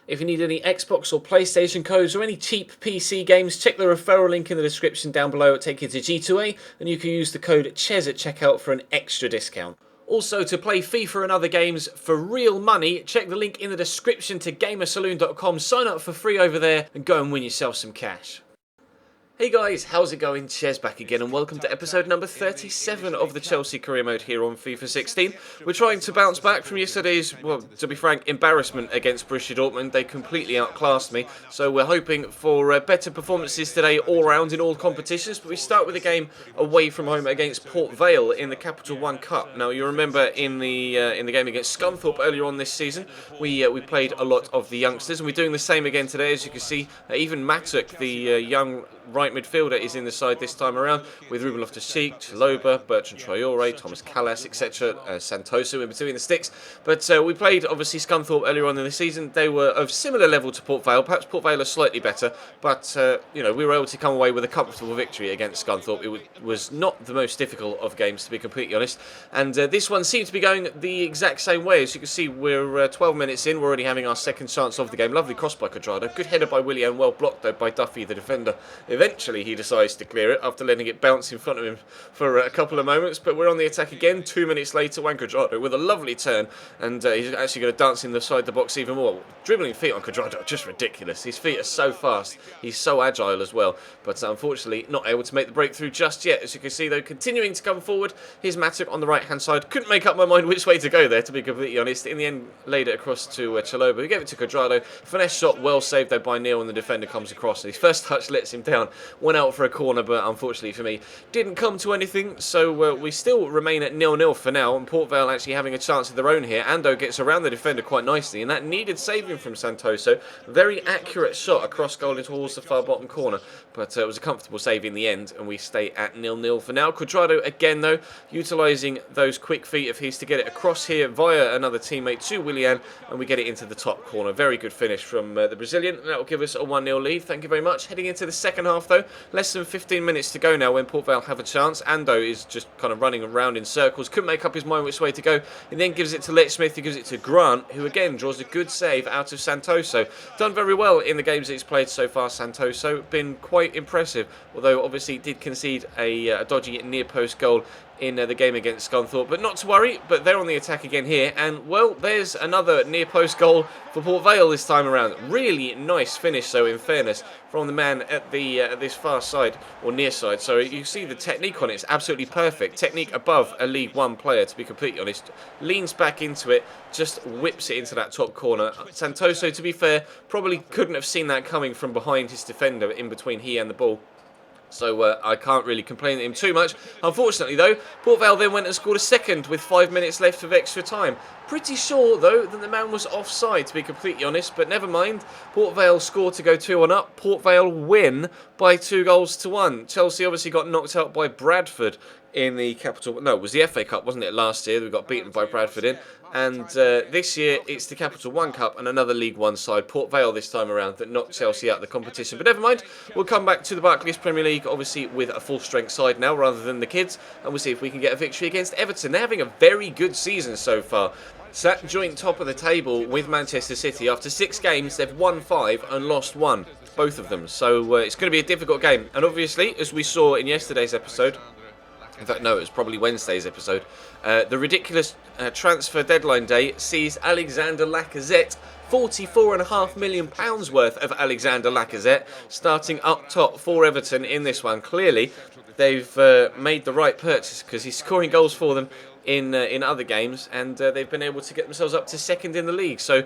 If you need any Xbox or PlayStation codes or any cheap PC games, check the referral link in the description down below. It'll take you to G2A and you can use the code CHES at checkout for an extra discount. Also, to play FIFA and other games for real money, check the link in the description to gamersaloon.com, sign up for free over there and go and win yourself some cash. Hey guys, how's it going? Ches back again and welcome to episode number 37 of the Chelsea career mode here on FIFA 16. We're trying to bounce back from yesterday's, well, to be frank, embarrassment against Borussia Dortmund. They completely outclassed me, so we're hoping for better performances today all round in all competitions. But we start with a game away from home against Port Vale in the Capital One Cup. Now you remember in the game against Scunthorpe earlier on this season, we played a lot of the youngsters, and we're doing the same again today. As you can see, even Matuk, the young right midfielder, is in the side this time around with Ruben Loftus-Cheek, Chalobah, Bertrand Traore, Thomas Callas, etc. Santoso in between the sticks. But we played obviously Scunthorpe earlier on in the season. They were of similar level to Port Vale. Perhaps Port Vale are slightly better, but we were able to come away with a comfortable victory against Scunthorpe. It was not the most difficult of games, to be completely honest. And this one seems to be going the exact same way. As you can see, we're 12 minutes in. We're already having our second chance of the game. Lovely cross by Quadrado. Good header by Willian, well blocked though by Duffy, the defender. Eventually he decides to clear it after letting it bounce in front of him for a couple of moments, but we're on the attack again. 2 minutes later, Juan Quadrado with a lovely turn, and he's actually going to dance inside the box even more. Dribbling feet on Quadrado, just ridiculous. His feet are so fast, he's so agile as well, but unfortunately not able to make the breakthrough just yet. As you can see though, continuing to come forward, here's Matuk on the right hand side. Couldn't make up my mind which way to go there, to be completely honest. In the end, laid it across to Chalobah, who gave it to Quadrado. Finesse shot, well saved though by Neil, and the defender comes across. His first touch lets him down, went out for a corner, but unfortunately for me didn't come to anything, so we still remain at 0-0 for now, and Port Vale actually having a chance of their own here. Ando gets around the defender quite nicely, and that needed saving from Santoso. Very accurate shot across goal and towards the far bottom corner, but it was a comfortable save in the end, and we stay at 0-0 for now. Quadrado again though, utilising those quick feet of his to get it across here via another teammate to Willian, and we get it into the top corner. Very good finish from the Brazilian, and that will give us a 1-0 lead. Thank you very much. Heading into the second half though, less than 15 minutes to go now when Port Vale have a chance. Ando is just kind of running around in circles, couldn't make up his mind which way to go. He then gives it to Let Smith, who gives it to Grant, who again draws a good save out of Santoso. Done very well in the games that he's played so far, Santoso. Been quite impressive, although obviously did concede a dodgy near post goal in the game against Scunthorpe, but not to worry. But they're on the attack again here, and well, there's another near post goal for Port Vale this time around. Really nice finish though, in fairness, from the man at the this far side, or near side. So you see the technique on it, it's absolutely perfect. Technique above a League One player, to be completely honest. Leans back into it, just whips it into that top corner. Santoso, to be fair, probably couldn't have seen that coming from behind his defender in between he and the ball. So I can't really complain at him too much. Unfortunately though, Port Vale then went and scored a second with 5 minutes left of extra time. Pretty sure though that the man was offside, to be completely honest, but never mind. Port Vale scored to go 2-1 up. Port Vale win by 2-1. Chelsea obviously got knocked out by Bradford in the Capital... No, it was the FA Cup, wasn't it, last year? We got beaten by Bradford in. And this year, it's the Capital One Cup and another League One side, Port Vale this time around, that knocked Chelsea out of the competition. But never mind, we'll come back to the Barclays Premier League, obviously with a full-strength side now, rather than the kids. And we'll see if we can get a victory against Everton. They're having a very good season so far. Sat joint top of the table with Manchester City. After 6 games, they've won 5 and lost 1, both of them. So it's going to be a difficult game. And obviously, as we saw in yesterday's episode... In fact, no, it was probably Wednesday's episode. The ridiculous transfer deadline day sees Alexander Lacazette, £44.5 million worth of Alexander Lacazette, starting up top for Everton in this one. Clearly, they've made the right purchase because he's scoring goals for them in other games, and they've been able to get themselves up to second in the league. So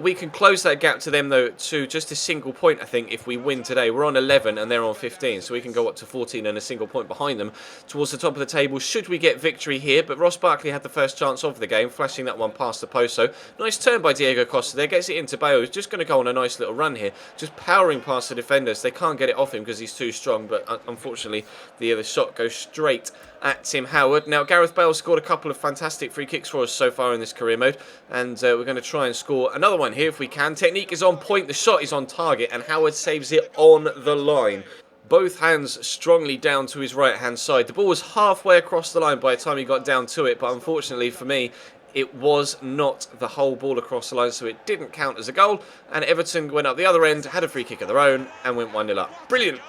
we can close that gap to them though to just a single point. I think if we win today, we're on 11 and they're on 15, so we can go up to 14 and a single point behind them towards the top of the table should we get victory here. But Ross Barkley had the first chance of the game, flashing that one past the post. So nice turn by Diego Costa there, gets it into Bayo, who's just going to go on a nice little run here, just powering past the defenders. They can't get it off him because he's too strong, but unfortunately the shot goes straight at Tim Howard. Now Gareth Bale scored a couple of fantastic free kicks for us so far in this career mode, and we're going to try and score another one here if we can. Technique is on point, the shot is on target, and Howard saves it on the line. Both hands strongly down to his right hand side. The ball was halfway across the line by the time he got down to it, but unfortunately for me, it was not the whole ball across the line, so it didn't count as a goal, and Everton went up the other end, had a free kick of their own, and went 1-0 up. Brilliant.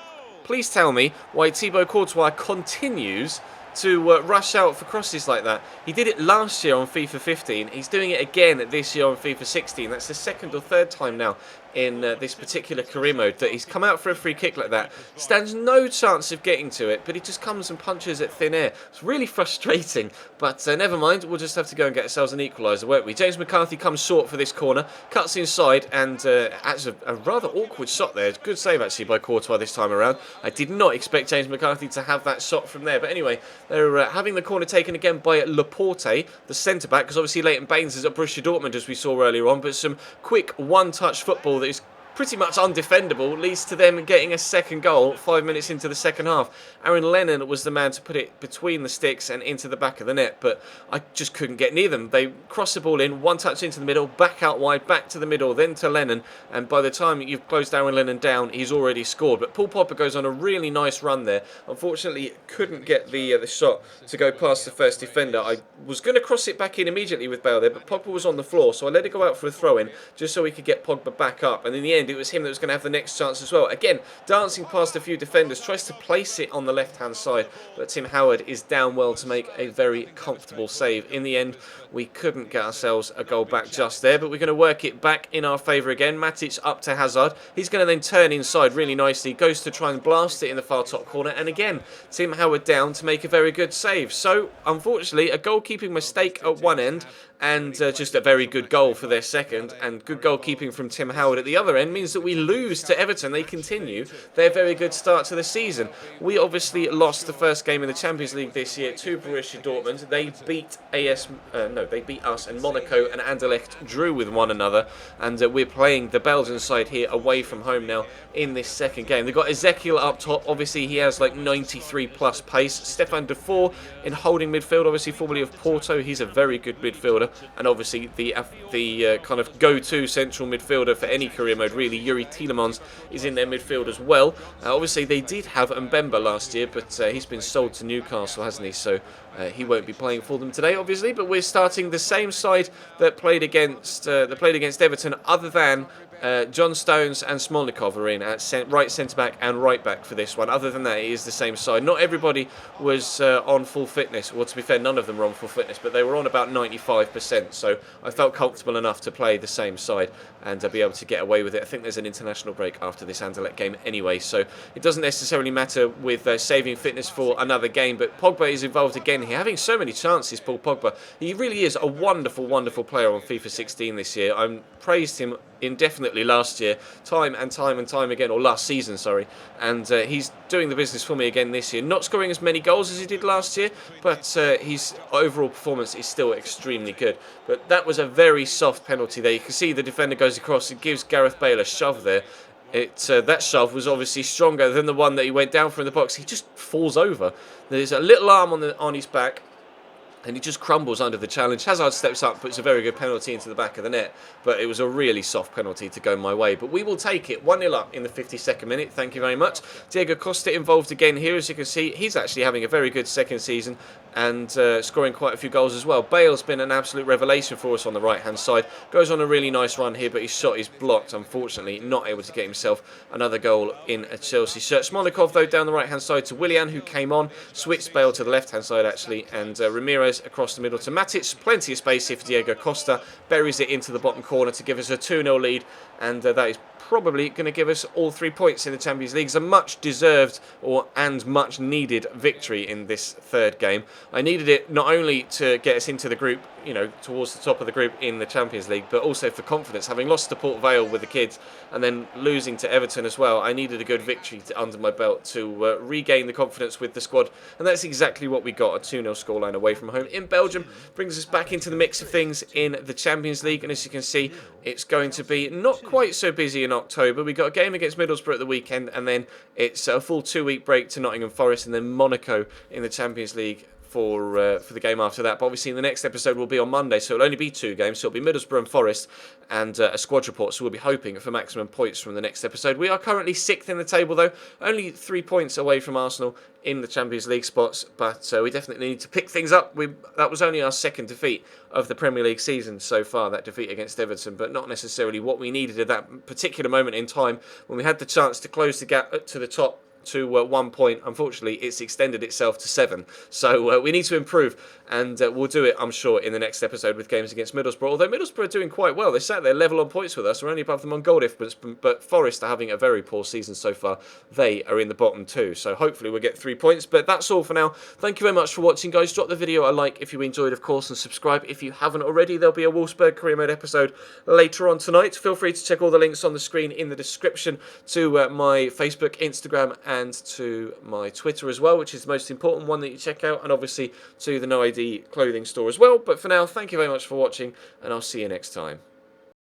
Please tell me why Thibaut Courtois continues to rush out for crosses like that. He did it last year on FIFA 15. He's doing it again this year on FIFA 16. That's the second or third time now in this particular career mode that he's come out for a free kick like that. Stands no chance of getting to it, but he just comes and punches at thin air. It's really frustrating, but never mind. We'll just have to go and get ourselves an equaliser, won't we? James McCarthy comes short for this corner, cuts inside, and has a rather awkward shot there. Good save, actually, by Courtois this time around. I did not expect James McCarthy to have that shot from there, but anyway, they're having the corner taken again by Laporte, the centre-back, because obviously Leighton Baines is at Borussia Dortmund, as we saw earlier on, but some quick one-touch football that is pretty much undefendable, leads to them getting a second goal 5 minutes into the second half. Aaron Lennon was the man to put it between the sticks and into the back of the net, but I just couldn't get near them. They crossed the ball in, one touch into the middle, back out wide, back to the middle, then to Lennon, and by the time you've closed Aaron Lennon down, he's already scored. But Paul Pogba goes on a really nice run there. Unfortunately, couldn't get the shot to go past the first defender. I was going to cross it back in immediately with Bale there, but Pogba was on the floor, so I let it go out for a throw-in, just so we could get Pogba back up, and in the end, it was him that was going to have the next chance as well. Again, dancing past a few defenders, tries to place it on the left-hand side, but Tim Howard is down well to make a very comfortable save. In the end, we couldn't get ourselves a goal back just there, but we're going to work it back in our favour again. Matic up to Hazard. He's going to then turn inside really nicely, goes to try and blast it in the far top corner, and again, Tim Howard down to make a very good save. So, unfortunately, a goalkeeping mistake at one end, and just a very good goal for their second, and good goalkeeping from Tim Howard at the other end means that we lose to Everton. They continue their very good start to the season. We obviously lost the first game in the Champions League this year to Borussia Dortmund. They beat they beat us, and Monaco and Anderlecht drew with one another, and we're playing the Belgian side here away from home now in this second game. They've got Ezekiel up top. Obviously, he has like 93 plus pace. Stefan Defour in holding midfield, obviously formerly of Porto. He's a very good midfielder, and obviously the kind of go-to central midfielder for any career mode, really. Yuri Tielemans is in their midfield as well. Obviously, they did have Mbemba last year, but he's been sold to Newcastle, hasn't he? So he won't be playing for them today, obviously. But we're starting the same side that played against Everton, other than John Stones and Smolnikov are in at right centre-back and right-back for this one. Other than that, it is the same side. Not everybody was on full fitness. Well, to be fair, none of them were on full fitness, but they were on about 95%, so I felt comfortable enough to play the same side and be able to get away with it. I think there's an international break after this Anderlecht game anyway, so it doesn't necessarily matter with saving fitness for another game, but Pogba is involved again here, having so many chances, Paul Pogba. He really is a wonderful, wonderful player on FIFA 16 this year. I praised him indefinitely last year, time and time again, or last season, sorry, and he's doing the business for me again this year. Not scoring as many goals as he did last year, but his overall performance is still extremely good. But that was a very soft penalty there. You can see the defender goes across and gives Gareth Bale a shove there. That shove was obviously stronger than the one that he went down for in the box. He just falls over. There's a little arm on his back, and he just crumbles under the challenge. Hazard steps up, puts a very good penalty into the back of the net, but it was a really soft penalty to go my way. But we will take it 1-0 up in the 52nd minute. Thank you very much. Diego Costa involved again here, as you can see. He's actually having a very good second season and scoring quite a few goals as well. Bale's been an absolute revelation for us on the right-hand side. Goes on a really nice run here, but his shot is blocked, unfortunately. Not able to get himself another goal in a Chelsea shirt. Smolikov, though, down the right-hand side to Willian, who came on. Switched Bale to the left-hand side, actually, and Ramirez across the middle to Matic. Plenty of space here for Diego Costa. Buries it into the bottom corner to give us a 2-0 lead, and that is probably going to give us all 3 points in the Champions League. It's a much deserved and much needed victory in this third game. I needed it not only to get us into the group, you know, towards the top of the group in the Champions League, but also for confidence. Having lost to Port Vale with the kids and then losing to Everton as well, I needed a good victory under my belt to regain the confidence with the squad, and that's exactly what we got. A 2-0 scoreline away from home in Belgium brings us back into the mix of things in the Champions League, and as you can see, it's going to be not quite so busy in October. We got a game against Middlesbrough at the weekend, and then it's a full 2-week break to Nottingham Forest, and then Monaco in the Champions League for the game after that. But obviously, in the next episode will be on Monday, so it'll only be 2 games. So it'll be Middlesbrough and Forest, and a squad report. So we'll be hoping for maximum points from the next episode. We are currently 6th in the table, though, only 3 points away from Arsenal in the Champions League spots. But we definitely need to pick things up. That was only our 2nd defeat of the Premier League season so far, that defeat against Everton, but not necessarily what we needed at that particular moment in time when we had the chance to close the gap to the top to 1 point. Unfortunately, it's extended itself to 7. So we need to improve, and we'll do it, I'm sure, in the next episode with games against Middlesbrough. Although Middlesbrough are doing quite well. They sat there level on points with us. We're only above them on goal difference, but Forest are having a very poor season so far. They are in the bottom 2. So hopefully we'll get 3 points. But that's all for now. Thank you very much for watching, guys. Drop the video a like if you enjoyed, of course, and subscribe if you haven't already. There'll be a Wolfsburg career mode episode later on tonight. Feel free to check all the links on the screen in the description to my Facebook, Instagram, and to my Twitter as well, which is the most important one that you check out, and obviously to the No ID clothing store as well. But for now, thank you very much for watching, and I'll see you next time.